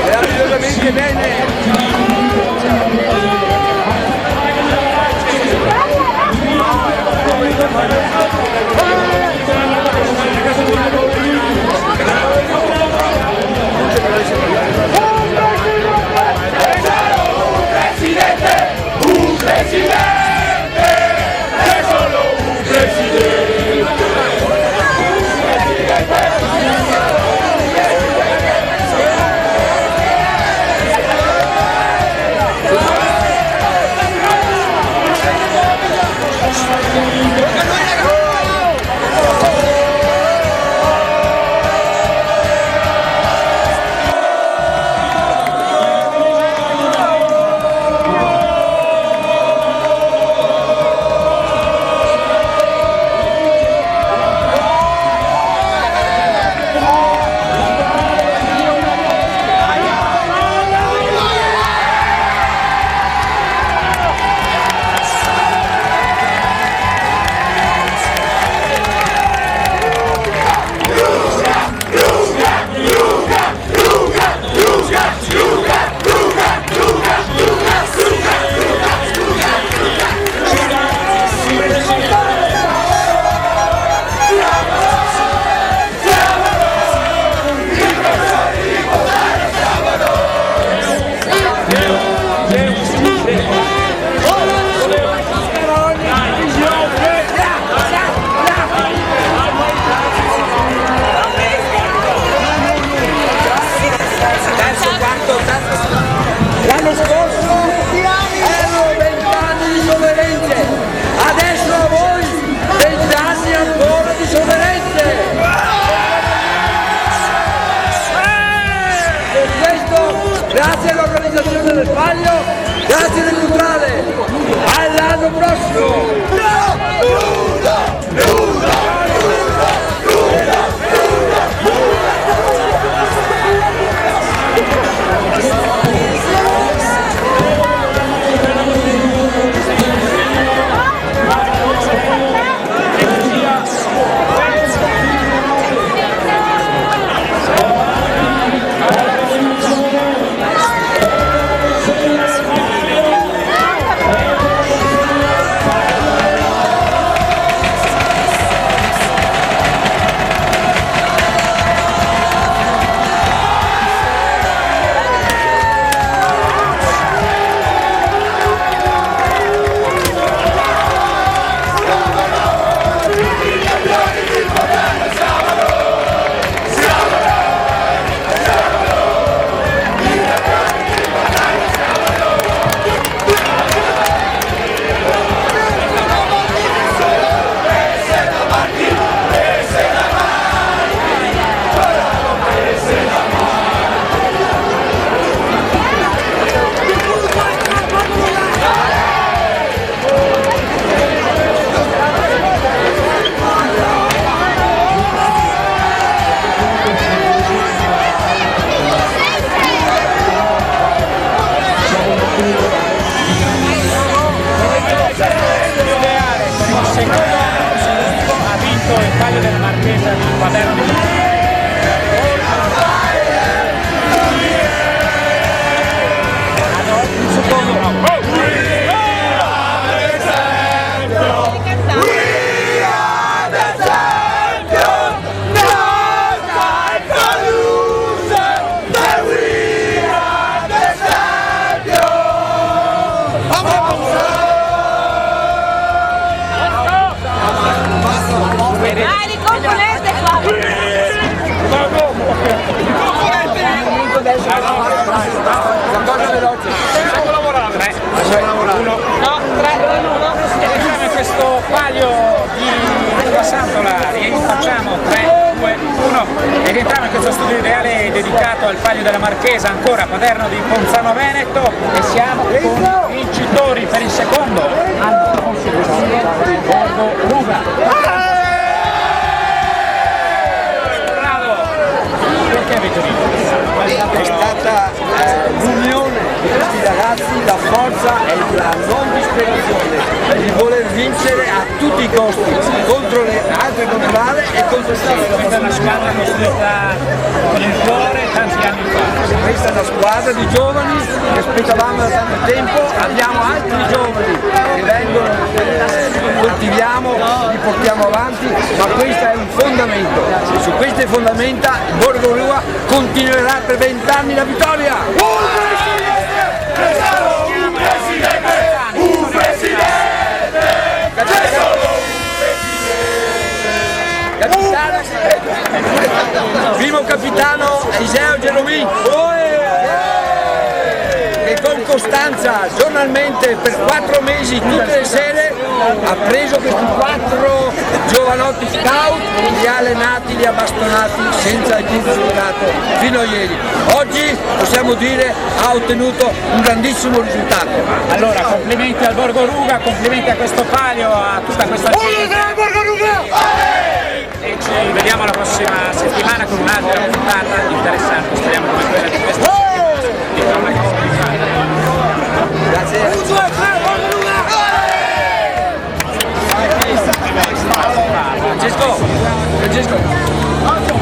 Meravigliosamente bene! Un presidente, è solo un presidente. L'anno scorso erano 20 anni di sofferenze, adesso a voi 20 anni ancora di sofferenze. Per questo, grazie all'organizzazione del Palio, grazie del Neutrale, all'anno prossimo! Il Palio della Marchesa di Paderno. Questo palio di Santola, facciamo 3, 2, 1 ed entriamo in questo studio ideale dedicato al Palio della Marchesa, ancora Paderno di Ponzano Veneto, e siamo con i vincitori per il secondo anno consecutivo di Borgo Luga. Bravo! Perché avete vinto? È stata l'unione di questi ragazzi, la forza e la non disperazione di voler vincere a tutti i costi contro le altre contrarie. squadra costruita con il cuore tanti anni fa. Questa è una squadra di giovani che aspettavamo da tanto tempo, abbiamo altri giovani che vengono, coltiviamo, li portiamo avanti, ma questo è un fondamento. Su queste fondamenta il Borgo Rua continuerà per 20 anni la vittoria! Primo capitano Iseo Geromin, che con costanza giornalmente per 4 mesi tutte le sere ha preso questi 4 giovanotti scout, li ha allenati, li ha bastonati senza alcun risultato fino a ieri. Oggi possiamo dire ha ottenuto un grandissimo risultato. Allora complimenti al Borgo Ruga, complimenti a questo palio, a tutta questa e ci vediamo la prossima settimana con un'altra puntata interessante, speriamo come quella di questa settimana. Grazie. Francesco.